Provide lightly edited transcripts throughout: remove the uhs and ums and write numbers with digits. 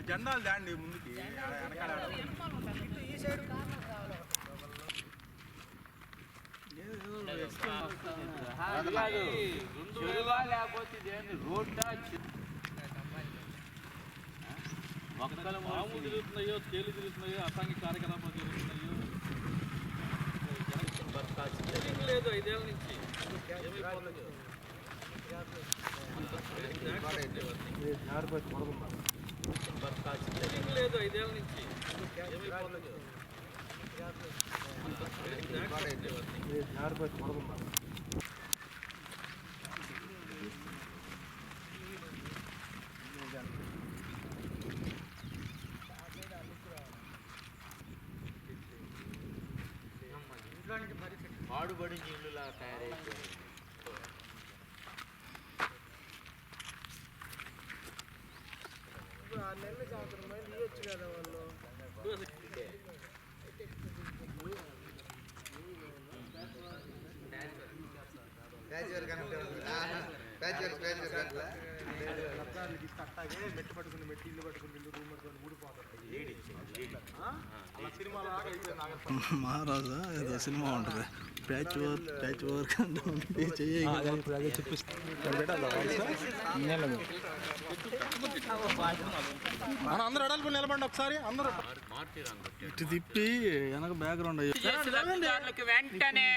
జెండాలు దాండి ముందుకి ఈ సైడ్ మామూలు తిరుగుతున్నాయో తేలు తిరుగుతున్నాయో అసాంఘిక కార్యకలాపాలు జరుగుతున్నాయో లేదు 5 ఏళ్ళ నుంచి లేదు 5 ఏళ్ళ నుంచి పాడుబడి నీళ్ళులా తయారైపోయింది. ఇప్పుడు 6 నెలల సంవత్సరం మంది ఇవ్వచ్చు కదా వాళ్ళు. మెట్టు పట్టుకుని మెట్టి ఇల్లు పట్టుకుని ఇల్లు రూమ్ పట్టుకుని ఊడిపోతుంది. అలా సినిమాలో మహారాజా ఏదో సినిమా ఉంటుంది ప్యాచ్ వర్క్ అందరూ అడాలి నిలబండి ఒకసారి అందరూ ఇటు తిప్పి వెనక బ్యాక్గ్రౌండ్ వెంటనే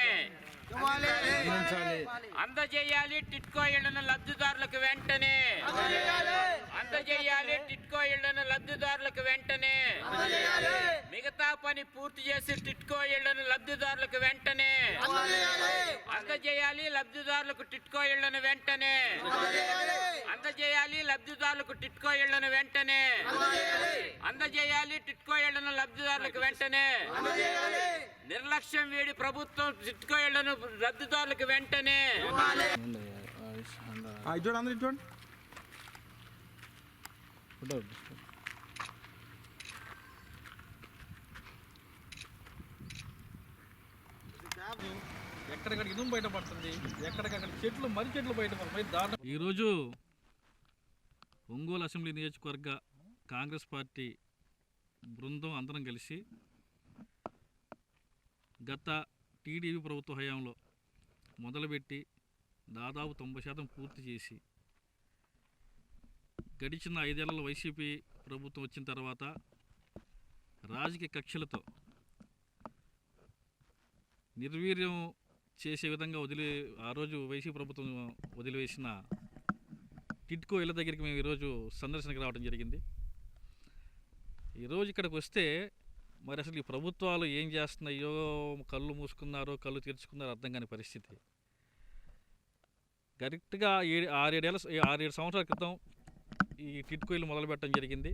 అందజేయాలి టిట్కో ఇళ్లను లబ్ధిదారులకు వెంటనే అందజేయాలి టిట్కో ఇళ్లను లబ్ధిదారులకు వెంటనే మిగతా పని పూర్తి చేసి టిట్కో ఇళ్లను లబ్ధిదారులకు వెంటనే అందజేయాలి లబ్ధిదారులకు టిట్కో ఇళ్లను వెంటనే అందజేయాలి లబ్ధిదారులకు టిట్కో ఇళ్లను వెంటనే అందజేయాలి టిట్కో ఇళ్లను లబ్ధిదారులకు వెంటనే నిర్లక్ష్యం వీడి ప్రభుత్వం టిట్కో ఇళ్లను లబ్ధిదారులకు వెంటనే చూడండి అందరూ చూడండి ఎక్కడికక్కడ ఇనుము బయటపడుతుంది, ఎక్కడికక్కడ చెట్లు మర్రి చెట్లు బయటపడుతున్నాయి. దారుణం. ఈరోజు ఒంగోలు అసెంబ్లీ నియోజకవర్గ కాంగ్రెస్ పార్టీ బృందం అందరం కలిసి గత టీడీపీ ప్రభుత్వ హయాంలో మొదలుపెట్టి దాదాపు 90% పూర్తి చేసి గడిచిన 5 ఏళ్లలో వైసీపీ ప్రభుత్వం వచ్చిన తర్వాత రాజకీయ కక్షలతో నిర్వీర్యం చేసే విధంగా ఆ రోజు వైసీపీ ప్రభుత్వం వదిలివేసిన టిట్కో ఇళ్ళ దగ్గరికి మేము ఈరోజు సందర్శనకు రావడం జరిగింది. ఈరోజు ఇక్కడికి వస్తే మరి అసలు ఈ ప్రభుత్వాలు ఏం చేస్తున్నాయో, కళ్ళు మూసుకున్నారో కళ్ళు తెరుచుకున్నారో అర్థం కాని పరిస్థితి. కరెక్ట్గా 6-7 సంవత్సరాల క్రితం ఈ టిట్కో ఇల్లు మొదలుపెట్టడం జరిగింది.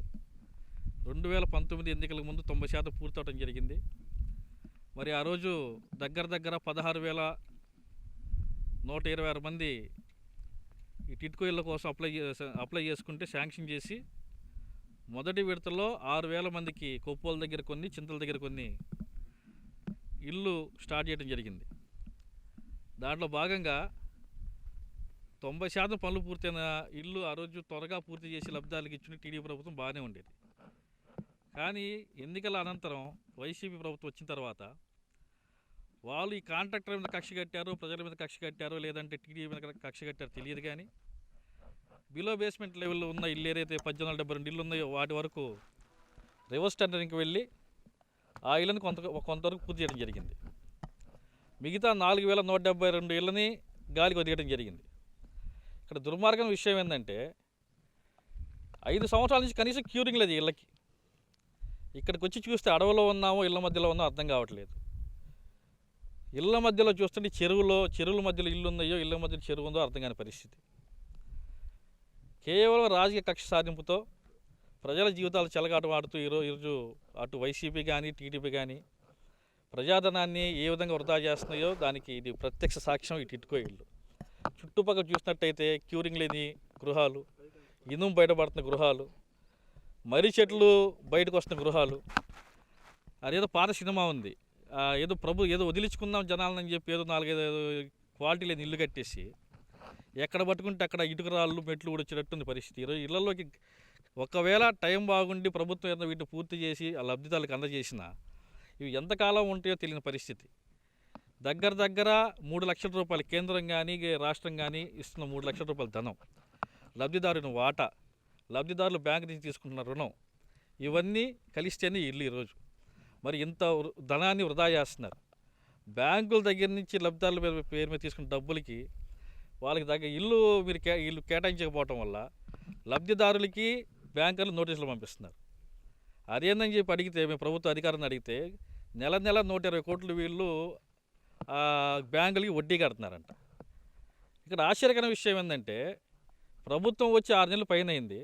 2019 ఎన్నికలకు ముందు 90% పూర్తి అవడం జరిగింది. మరి ఆ రోజు దగ్గర 16,126 మంది ఈ టిట్కో ఇళ్ళ కోసం అప్లై చేసుకుంటే శాంక్షన్ చేసి మొదటి విడతలో 6,000 మందికి కొప్పోల దగ్గర కొన్ని, చింతల దగ్గర కొన్ని ఇల్లు స్టార్ట్ చేయడం జరిగింది. దాంట్లో భాగంగా 90% పనులు పూర్తయిన ఇల్లు ఆ రోజు త్వరగా పూర్తి చేసి లబ్ధిదారులకు ఇచ్చిన టీడీపీ ప్రభుత్వం బాగానే ఉండేది. కానీ ఎన్నికల అనంతరం వైసీపీ ప్రభుత్వం వచ్చిన తర్వాత వాళ్ళు ఈ కాంట్రాక్టర్ మీద కక్ష కట్టారో, ప్రజల మీద కక్ష కట్టారో, లేదంటే టీడీపీ మీద కక్ష కట్టారో తెలియదు. కానీ బిలో బేస్మెంట్ లెవెల్లో ఉన్న ఇల్లు ఏదైతే 1872 ఇల్లు ఉన్నాయో వాటి వరకు రివర్స్ టెండరింగ్కి వెళ్ళి ఆ ఇళ్ళని కొంతవరకు పూర్తి చేయడం జరిగింది. మిగతా 4,172 ఇళ్ళని గాలికి వదిలేయడం జరిగింది. ఇక్కడ దుర్మార్గం విషయం ఏంటంటే 5 సంవత్సరాల నుంచి కనీసం క్యూరింగ్ లేదు ఇళ్ళకి. ఇక్కడికి వచ్చి చూస్తే అడవిలో ఉన్నామో ఇళ్ళ మధ్యలో ఉన్నామో అర్థం కావట్లేదు. ఇళ్ళ మధ్యలో చూస్తుంటే చెరువుల మధ్యలో ఇల్లు ఉన్నాయో, ఇళ్ళ మధ్యలో చెరువు ఉందో అర్థం కాని పరిస్థితి. కేవలం రాజకీయ కక్ష సాధింపుతో ప్రజల జీవితాలు చెలగాటమాడుతూ ఈరోజు అటు వైసీపీ కానీ టీడీపీ కానీ ప్రజాధనాన్ని ఏ విధంగా వృధా చేస్తున్నాయో దానికి ఇది ప్రత్యక్ష సాక్ష్యం ఈ టిట్కో ఇళ్ళు. చుట్టుపక్కల చూసినట్టయితే క్యూరింగ్ లేని గృహాలు, ఇనుము బయటపడుతున్న గృహాలు, మర్రి చెట్లు బయటకు వస్తున్న గృహాలు. అదేదో పాత సినిమా ఉంది, ఏదో ఏదో వదిలించుకుందాం జనాలని చెప్పి ఏదో 4-5 క్వాలిటీ లేని ఇల్లు కట్టేసి ఎక్కడ పట్టుకుంటే అక్కడ ఇటుక రాళ్ళు మెట్లు కూడా వచ్చేటట్టుంది పరిస్థితి. ఈరోజు ఇళ్లలోకి ఒకవేళ టైం బాగుండి ప్రభుత్వం ఏదైనా వీటిని పూర్తి చేసి ఆ లబ్ధిదారులకు అందజేసినా ఇవి ఎంతకాలం ఉంటాయో తెలియని పరిస్థితి. దగ్గర 3 లక్షల రూపాయలు కేంద్రం కానీ రాష్ట్రం కానీ ఇస్తున్న 3 లక్షల రూపాయల ధనం, లబ్ధిదారుని వాటా, లబ్ధిదారులు బ్యాంకు నుంచి తీసుకుంటున్న రుణం, ఇవన్నీ కలిస్తేనే ఇల్లు ఈరోజు. మరి ఇంత ధనాన్ని వృధా చేస్తున్నారు. బ్యాంకుల దగ్గర నుంచి లబ్ధిదారుల పేరు మీద తీసుకున్న డబ్బులకి వాళ్ళకి దగ్గర ఇల్లు కేటాయించకపోవటం వల్ల లబ్ధిదారులకి బ్యాంకర్లు నోటీసులు పంపిస్తున్నారు. అదేందని చెప్పి అడిగితే, మేము ప్రభుత్వ అధికారాన్ని అడిగితే నెల 120 కోట్లు వీళ్ళు బ్యాంకులకి వడ్డీ కడుతున్నారంట. ఇక్కడ ఆశ్చర్యకరమైన విషయం ఏంటంటే, ప్రభుత్వం వచ్చి 6 నెలలు పైన అయింది.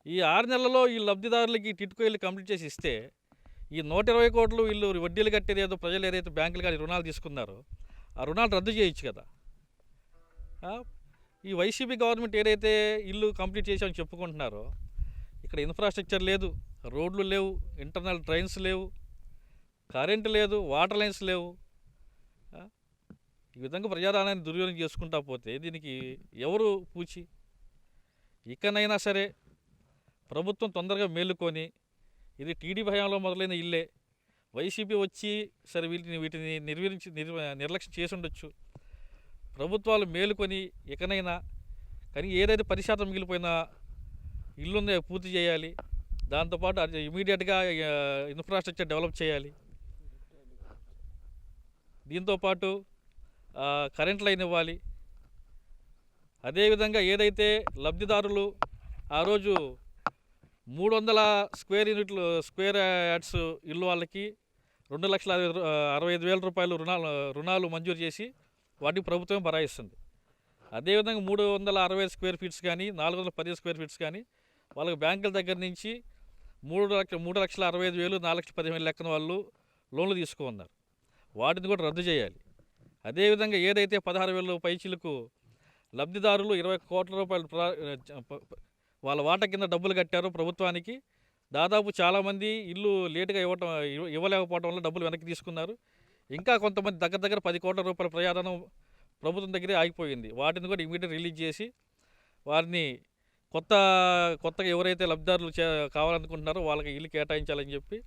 ఈ 6 నెలల్లో ఈ లబ్ధిదారులకి టిట్కో ఇల్లు కంప్లీట్ చేసి ఇస్తే ఈ 120 కోట్లు వీళ్ళు వడ్డీలు కట్టేది ఏదో ప్రజలు ఏదైతే బ్యాంకులు కానీ రుణాలు తీసుకున్నారో ఆ రుణాలు రద్దు చేయొచ్చు కదా. ఈ వైసీపీ గవర్నమెంట్ ఏదైతే ఇల్లు కంప్లీట్ చేసామని చెప్పుకుంటున్నారో ఇక్కడ ఇన్ఫ్రాస్ట్రక్చర్ లేదు, రోడ్లు లేవు, ఇంటర్నల్ ట్రైన్స్ లేవు, కరెంటు లేదు, వాటర్ లైన్స్ లేవు. ఈ విధంగా ప్రజాధనాన్ని దుర్వినియోగం చేసుకుంటా పోతే దీనికి ఎవరు పూచి? ఇకనైనా సరే ప్రభుత్వం తొందరగా మేలుకొని, ఇది టీడీపీ హయాంలో మొదలైన ఇల్లే, వైసీపీ వచ్చి సరే వీటిని నిర్లక్ష్యం చేసి ఉండొచ్చు. ప్రభుత్వాలు మేలుకొని ఇకనైనా కానీ ఏదైతే 10% మిగిలిపోయిన ఇల్లుందో పూర్తి చేయాలి. దాంతోపాటు ఇమీడియట్గా ఇన్ఫ్రాస్ట్రక్చర్ డెవలప్ చేయాలి. దీంతోపాటు కరెంట్ లైన్ ఇవ్వాలి. అదేవిధంగా ఏదైతే లబ్ధిదారులు ఆ రోజు 300 స్క్వేర్ యార్డ్స్ ఇల్లు వాళ్ళకి 2,65,000 రూపాయలు రుణాలు మంజూరు చేసి వాటికి ప్రభుత్వం బరాయిస్తుంది. అదేవిధంగా 360 స్క్వేర్ ఫీట్స్ కానీ 410 స్క్వేర్ ఫీట్స్ కానీ వాళ్ళకి బ్యాంకుల దగ్గర నుంచి 3,65,000 4,15,000 లెక్కన వాళ్ళు లోన్లు తీసుకున్నారు. వాటిని కూడా రద్దు చేయాలి. అదేవిధంగా ఏదైతే 16,000 పైచీలకు లబ్ధిదారులు 20 కోట్ల రూపాయలు వాళ్ళ వాటా కింద డబ్బులు కట్టారో ప్రభుత్వానికి, దాదాపు చాలామంది ఇల్లు లేటుగా ఇవ్వలేకపోవడం వల్ల డబ్బులు వెనక్కి తీసుకున్నారు. ఇంకా కొంతమంది దగ్గర 10 కోట్ల రూపాయల ప్రయాణం ప్రభుత్వం దగ్గరే ఆగిపోయింది. వాటిని కూడా ఇమీడియట్ రిలీజ్ చేసి వారిని కొత్తగా ఎవరైతే లబ్ధిదారులు కావాలనుకుంటున్నారో వాళ్ళకి ఇల్లు కేటాయించాలని చెప్పి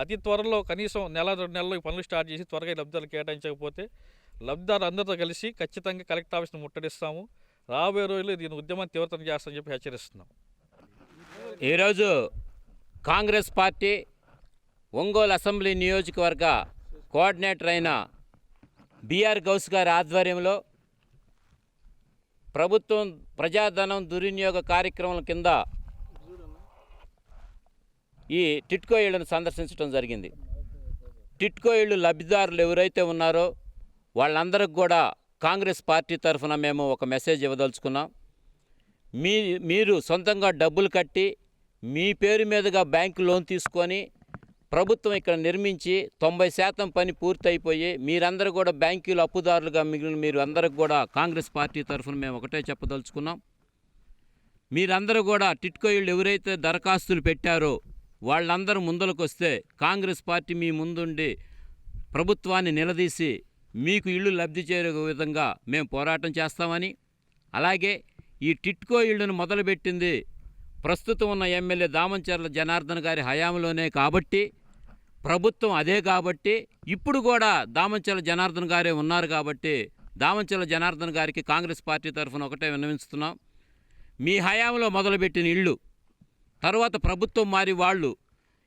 అతి త్వరలో కనీసం 1-2 నెలల్లో ఈ పనులు స్టార్ట్ చేసి త్వరగా లబ్ధిదారులు కేటాయించకపోతే లబ్ధిదారులు అందరితో కలిసి ఖచ్చితంగా కలెక్టర్ ఆఫీస్ని ముట్టడిస్తాము. రాబోయే రోజుల్లో దీని ఉద్యమాన్ని తీవ్రతరం చేస్తామని చెప్పి హెచ్చరిస్తున్నాం. ఈరోజు కాంగ్రెస్ పార్టీ ఒంగోలు అసెంబ్లీ నియోజకవర్గ కోఆర్డినేటర్ అయిన బిఆర్ గౌస్ గారి ఆధ్వర్యంలో ప్రభుత్వం ప్రజాధనం దుర్వినియోగ కార్యక్రమం కింద ఈ టిట్కో ఇళ్లను సందర్శించడం జరిగింది. టిట్కో ఇళ్ళు లబ్ధిదారులు ఎవరైతే ఉన్నారో వాళ్ళందరికి కూడా కాంగ్రెస్ పార్టీ తరఫున మేము ఒక మెసేజ్ ఇవ్వదలుచుకున్నాం. మీరు సొంతంగా డబ్బులు కట్టి మీ పేరు మీదుగా బ్యాంకు లోన్ తీసుకొని ప్రభుత్వం ఇక్కడ నిర్మించి 90% పని పూర్తయిపోయి మీరందరూ కూడా బ్యాంకులు అప్పుదారులుగా మిగిలిన మీరు అందరికి కూడా కాంగ్రెస్ పార్టీ తరఫున మేము ఒకటే చెప్పదలుచుకున్నాం. మీరందరూ కూడా టిట్కో ఇళ్ళు ఎవరైతే దరఖాస్తులు పెట్టారో వాళ్ళందరూ ముందరకు వస్తే కాంగ్రెస్ పార్టీ మీ ముందుండి ప్రభుత్వాన్ని నిలదీసి మీకు ఇళ్ళు లబ్ధి చేరే విధంగా మేము పోరాటం చేస్తామని, అలాగే ఈ టిట్కో ఇళ్లను మొదలుపెట్టింది ప్రస్తుతం ఉన్న ఎమ్మెల్యే దామంచర్ల జనార్దన్ గారి హయాంలోనే కాబట్టి, ప్రభుత్వం అదే కాబట్టి, ఇప్పుడు కూడా దామంచర్ల జనార్దన్ గారే ఉన్నారు కాబట్టి దామంచర్ల జనార్దన్ గారికి కాంగ్రెస్ పార్టీ తరఫున ఒకటే విన్నవిస్తున్నాం. మీ హయాంలో మొదలుపెట్టిన ఇళ్ళు తర్వాత ప్రభుత్వం మారి వాళ్ళు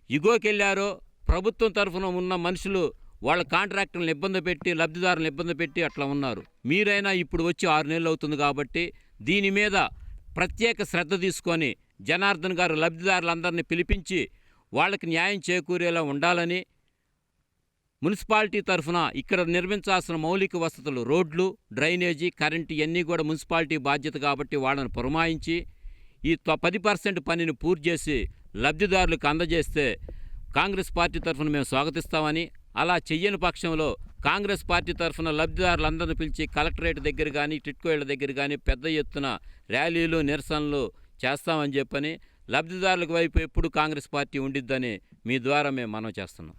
ఇగోకెళ్ళారో ప్రభుత్వం తరఫున ఉన్న మనుషులు వాళ్ళ కాంట్రాక్టర్లను ఇబ్బంది పెట్టి లబ్ధిదారులను ఇబ్బంది పెట్టి అట్లా ఉన్నారు. మీరైనా ఇప్పుడు వచ్చి 6 నెలలు అవుతుంది కాబట్టి దీని మీద ప్రత్యేక శ్రద్ధ తీసుకొని జనార్దన్ గారు లబ్ధిదారులందరినీ పిలిపించి వాళ్ళకి న్యాయం చేకూరేలా ఉండాలని, మున్సిపాలిటీ తరఫున ఇక్కడ నిర్మించాల్సిన మౌలిక వసతులు రోడ్లు, డ్రైనేజీ, కరెంటు ఇవన్నీ కూడా మున్సిపాలిటీ బాధ్యత కాబట్టి వాళ్ళని పురమాయించి ఈ 10% పనిని పూర్తి చేసి లబ్ధిదారులకు అందజేస్తే కాంగ్రెస్ పార్టీ తరఫున మేము స్వాగతిస్తామని, అలా చెయ్యని పక్షంలో కాంగ్రెస్ పార్టీ తరఫున లబ్ధిదారులందరినీ పిలిచి కలెక్టరేట్ దగ్గర కానీ టిట్కో ఇళ్ల దగ్గర కానీ పెద్ద ఎత్తున ర్యాలీలు నిరసనలు చేస్తామని చెప్పని, లబ్ధిదారులకు వైపు ఎప్పుడు కాంగ్రెస్ పార్టీ ఉండిద్దని మీ ద్వారా మేము మనవి చేస్తున్నాం.